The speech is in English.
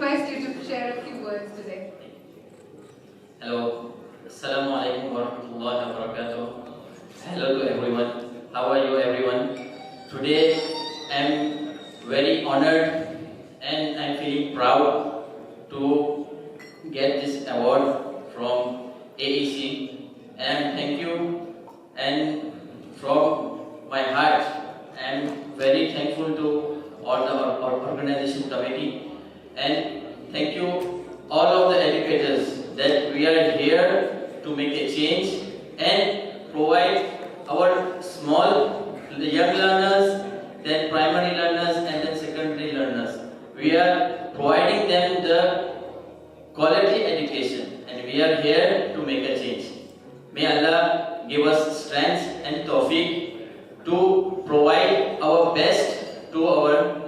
request you to share a few words today. Hello, Assalamu alaikum wa rahmatullahi wa barakatuh. Hello to everyone. How are you, everyone? Today I'm very honored and I'm feeling proud to get this award from AEC, and thank you. And from my heart, I'm very thankful to all the organization committee, and thank you all of the educators that we are here to make a change and provide our small young learners, then primary learners, and then secondary learners. We are providing them the quality education, and we are here to make a change. May Allah give us strength and tawfiq to provide our best to our